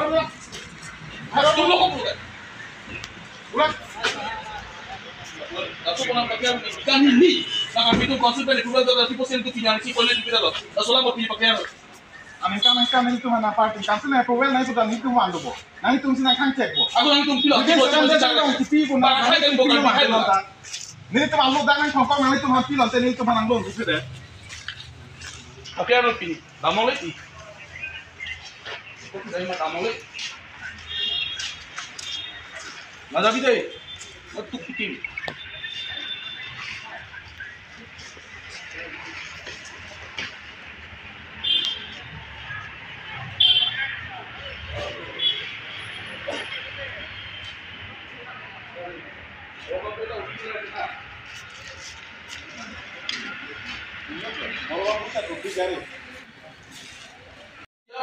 Tuh lo kok bukan? Ulang. Aku pernah pakai kan ini. Sangat itu konsumen itu berada di posisi itu finansi boleh kita loh. Soalnya mau pilih pakaian. Amerika itu mana party? Kantor na approval na itu dan itu mando bo. Na itu sina kan check bo. Aku nang itu pilih. Jadi sekarang kita TV pun na. Ini tuh malu dan kongkong na itu mati lantai ini tuh manang lo gitu deh. Pakaian pilih. Kamu lagi. Kok dari mana kamu lagi? Mana bisa? Untuk pilih.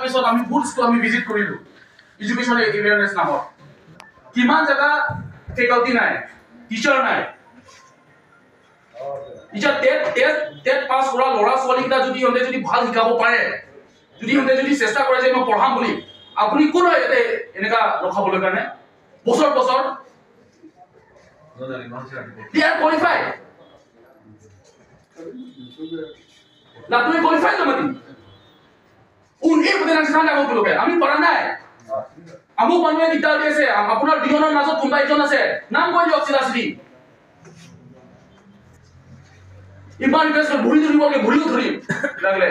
Episode আমি বহুত school আমি visit কৰিলো education awareness নামত কিমান জায়গা faculty নাই teacher নাই teacher TET pass কৰা ল'ৰা ছোৱালীকেইটা যদি ভাল শিকাব পাৰে যদি চেষ্টা কৰে যে মই পঢ়াম বুলি আপুনি কোন হয় ইয়াতে এনেকা ৰখাবলৈ কাৰণে বছৰ they are qualified না তুমি qualified না মাতি উনি পদে নাম স্থান লাগব লোকে আমি পড়া নাই আমু মানুহে দিগদাৰ দি আছে আপোনাৰ দুজনৰ মাজত কোনবা এজন আছে নাম কৈ দিয়ক চিৰাচলি ইমান বেছ ভুৰি ধৰিবকে ভুৰিও ধৰিম লাগলে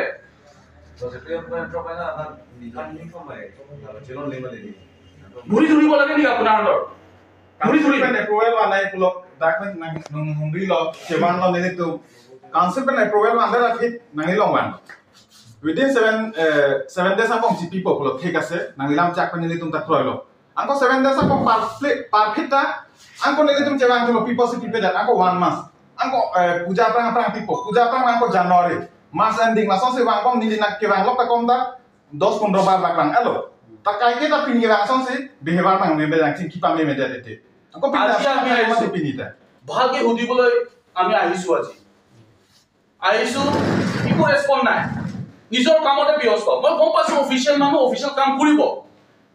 ভুৰি ধৰিব লাগে নি আপোনাৰ হাতৰ ভুৰি ধৰিব নে প্ৰৱেল নাই পুলক ডাকমেন্ট নাই হুংৰি ল কেমান ল নেলি তো কাউন্সিল নে প্ৰৱেল আন্ডাৰ ৰাখি নাই লংৱান within 7 days apong si people pulo ঠিক আছে nangilam chak panili tum tak proilo angko 7 days apong perfect ta angko nili tum chewang tulo people si people that angko 1 month angko puja prang people puja prang angko January March ending la song se wang pong nili nak kewang lok ta kom ta 10-15 bar bakang elo ta kai ke ta pin kewang song se behavior nang me belang sin kipa me medete angko pinta pinita ভালকে হুদিবলৈ আমি আহিছো eco ৰেসপন্ড নাই নিজৰ কামতে ব্যস্ত মই গম পাইছো অফিচিয়েল মানুহ অফিচিয়েল কাম কৰিব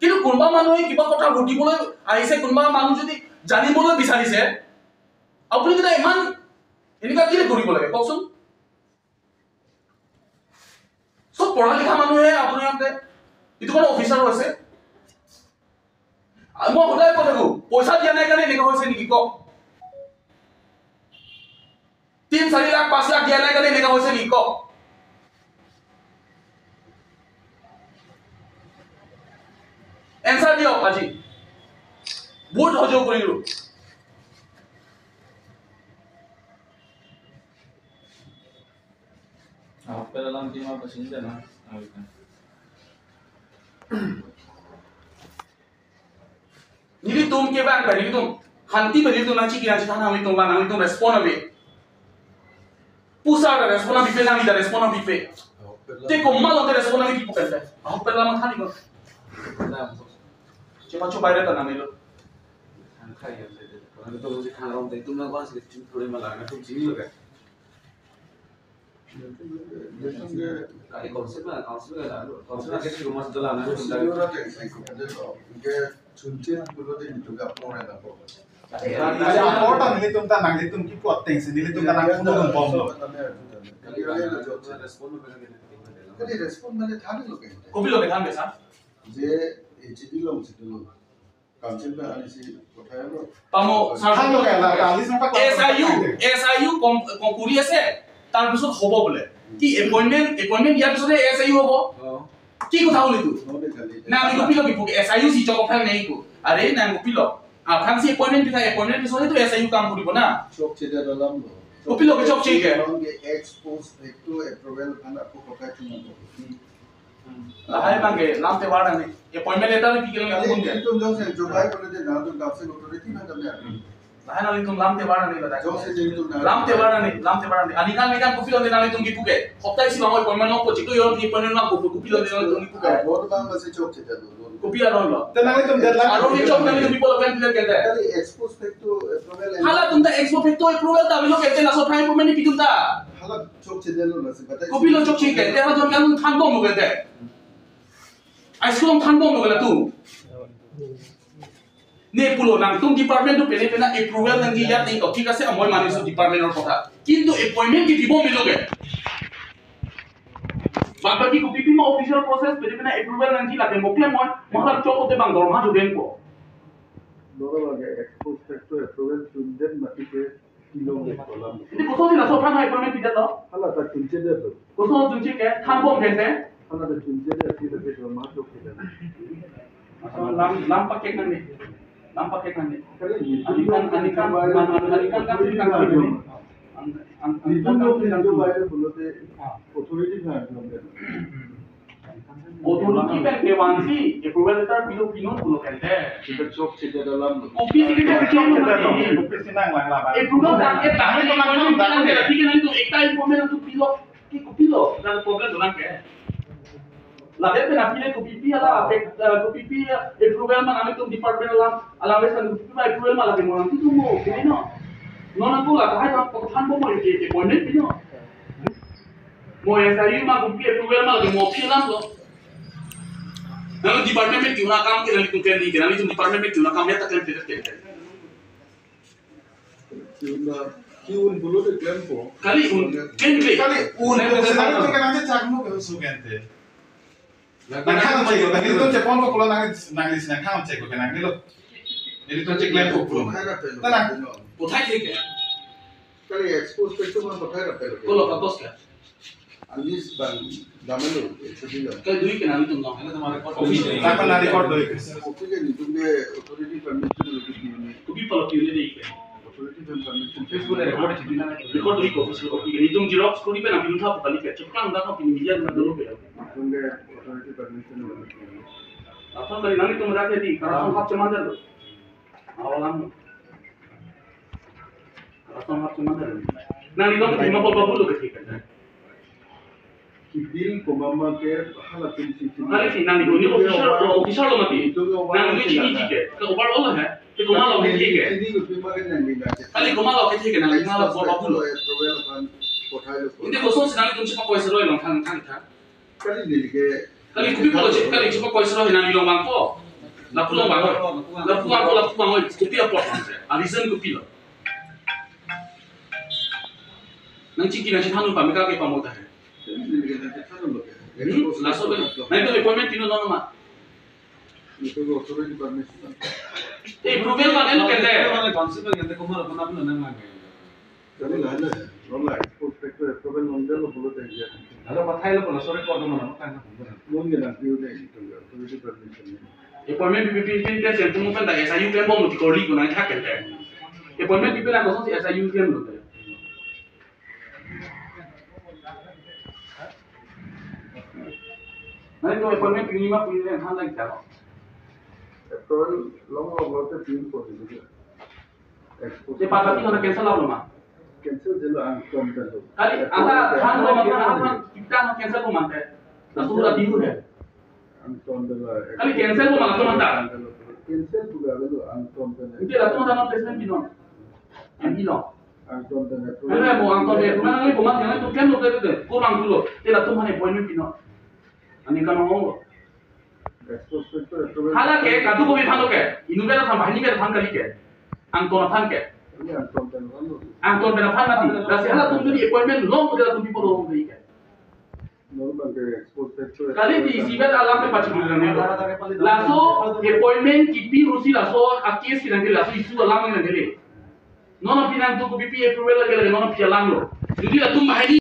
কিন্তু কোনবা মানুহে কিবা কথা হুদিবলৈ আহিছে কোনবা মানুহ যদি জানিবলৈ বিচাৰিছে আপুনি কিটা ইমান এনেকা কি কৰিব লাগে কওকচোন সব পঢ়া লিখা মানুহে আপুনি আমতে ইটো কোন অফিচাৰ আছে মই সদায় কথা কও পইচা দিয়া নাই কাৰণে এনেকা হৈছে নেকি কক 3-4 লাখ 5 লাখ দিয়া নাই কাৰণে এনেকা হৈছে নেকি কক এনসার দিও আজি বহুত হজো করিলো आपल्याला लांब टीमा पासून दे ना निली तुम के बाग बरी तुम हंती बरी तुम नाची की नाची थाना हम तुम रेस्पॉन्ड अबे पुसा का रेस्पॉन्ड अबे ना मिदा रेस्पॉन्ड अबे ते को मालो ते रेस्पॉन्ड अबे की पकड़ता है आप पहला मत थानी को coba ada tanam itu. Angkai ya, kalau itu masih kangram itu nggak pas gitu, boleh malah nggak tuh sini loh kan. Kayak konsepnya kayak rumah setelah nanti dari orang kayak cuncian dulu deh juga pernah dapat. Ada important ini tuh tanang itu kita poteng sendiri tuh tanang itu tuh bom loh. Jadi respon mana thani loh kan? Kopi lo bekan besar. जे HD लोग से तो council में आने से उठाया लो पामो সাধারণ লোক এলা 40 টাকা এসআইইউ কনকুরি আছে তার পিছত হ'ব বলে কি এপয়েন্টমেন্ট ইয়াৰ পিছতে এসআইইউ হ'ব কি কথা হলি তু না আমি কপিলো বিপকে এসআইইউ সি জব ফাইল নাই কো আরে না কপিলো আখান সি এপয়েন্টমেন্ট পিছতে তো এসআইইউ কাম কৰিব না চক চেদা দলাম লো কপিলো কে চক চেকে এক্সপোজ একটু অ্যাপ্রুভাল আনা को কথা চুনা लाहाय मांगे लामते वाड़ा ने अपॉइंटमेंट लेटर में पीके लगे कौन गया तुम जो से जो भाई बोले थे ना तुम गांव से ऑथोरिटी में जब यार लाहाय ना तुम लामते वाड़ा नहीं बता जो से तुम लामते वाड़ा नहीं अनिकाल में क्या कुफी लोगे ना तुम की पुके हफ्ता इसी मांगो अपॉइंटमेंट नो को चिको यो की अपॉइंटमेंट ना कुफी लोगे ना तुम की पुके बहुत बार बस चौक से दो कुफी आ लो तो ना तुम डेडलाइन आरो ये चौक में तुम पीपल ऑफ एंड कहते हैं अरे एक्सपोज फेक्टो अप्रूवल हाला तुम ता एक्सपो फेक्टो अप्रूवल ता भी लोग कहते हैं ना सो फाइन पेमेंट नहीं तुम ता हाला चौक से दे लो ना से बताइए कुफी लो चौक से कहते हैं तो क्या तुम थान दो कहते हैं ai sekarang tanpa mau kena tu. Ne pulo nang tung department tu pena approval nang dia ni kau kita se amoy manis tu department or kota. Kintu appointment ki dibo miloge. Bagi ko pipi ma official process pena approval nang dia lagi mokle mon mahlap chok te bang dorma jo den ko. Dora lagi expose factor approval tunjen mati ke kilo में kolam ini kosong sih lah so pernah appointment tidak lo हाला तक tunjen deh tuh kosong tunjuk ke tanpa mengkente हाला तक tunjen deh sih tapi kalau masuk kita lam pakai nanti kali anikan kan itu जो बाहर बोलते authority का otoriti kan dewansi approval letter pino pulo kente kita cok cerita dalam office kita cok nanti Office sinang lang laban. approval tak kita ini macam kita nanti kan itu ekta informasi itu pilo dan problem orang ke lagi pun apilnya kopi ala approval mana kami tu department ala wes kan approval malah di mana tu mau ini no nona tu lah kahai tak pekan mau itu appointment pino mau yang saya mah kopi approval malah di mau pilam lo. Lalu department में क्यों ना काम के लिए तुम क्या नहीं करना नहीं तुम department में क्यों ना काम या तक क्लेम करते हैं क्यों उन बोलो तो क्लेम को kali claim Kali sinang itu kan nanti cak mo ke sugente. Nang kang cek ko, nang itu cepon ko pulo nang sinang kang cek ko nang nilo. Jadi tu cek lem ko pulo. Tenang. उठाई ठीक है kali expose factor mana pakai rapel kalau katos क्या Anis bang damelo cerita dalam कल दुई के नाम तुम ना है तुम्हारे office Apa na record doi. Oke kan itu dia authority permission lebih tinggi. तो भी पलो क्यों नहीं है Authority dan permission Facebook ले रिकॉर्ड चीज ना रिकॉर्ड दुई को ऑफिस को ये तुम जेरॉक्स को नहीं पे ना बिल था पकड़ के चुपका ना का पिन मीडिया ना दलो पे Tunggu authority permission lebih tinggi. apa kali nanti तुम रखे दी करासों हाथ चमा दे लो awalan करासों हाथ चमा दे लो nanti तुम terima apa dulu ke kita Kidil komama ke hala pinci. kali sih nanti ini official lo mati nanti ini ke overall है तो घुमा लो के ठीक है Ini gue terima kan yang tidak. kali घुमा लो के ठीक है nanti घुमा लो apa dulu Approval kan kotai lo. ini kosong sih nanti तुम cepat kau seru yang kan kan Kali ni ke kali kupi kalau cepat kau seru nanti lo bangko la pulang bangko kupi apa arisan kupi lo nanti kita nanti hanu pamika ke pamoda है kali ni ke nanti kan lo. langsung nanti appointment pino nono ma Itu authority permission. approval mana lo kende वाले concept कहते को हमारा अपना अपना नाम आ गया Kali lah lah. Rola expose factor approval nonde lo bolo deh dia. Hello बताइए लो बोलो सॉरी कर दो ना kan Nonde na view deh itu authority permission. appointment pin test yang tumu kan dah SIU claim bom di kori guna hak kende appointment pin lah kosong si SIU claim lo deh nanti tuh appointment pin lima pin yang hal lagi kalau Approval long lo te pin ko dia. Expose. cepat lagi kena cancel lah lo ma Cancel jelo ang kom deh. kali anda kan lo mana kita mau cancel lo mante langsung udah diu है Ang kom deh. kali cancel lo malah tuh mantap Cancel juga dulu ang kom deh. itu lah tuh sama presiden bilang yang bilang Ang kom deh. Karena mau angkot dia, mana lagi pemain yang itu kan lo kata kurang dulu, tidak tuh mana appointment pino, ani kan mau. Expose factor approval. Hala ke, kadu ko bi thang ke, inu bela thang bahini bela thang kali ke, angkot na thang ke, Ini ang kom deh. angkot bela thang mati, rasi hala tuh jadi appointment long udah tuh people long ke. Normal ke expose factor. Kali di sibet alam ke pacu dulu nih, laso appointment kipi rusi laso akis kina kiri laso isu alam kina kiri, nono pinang tuh ko pipi approval lagi lagi nono pialang lo, jadi lah tuh bahini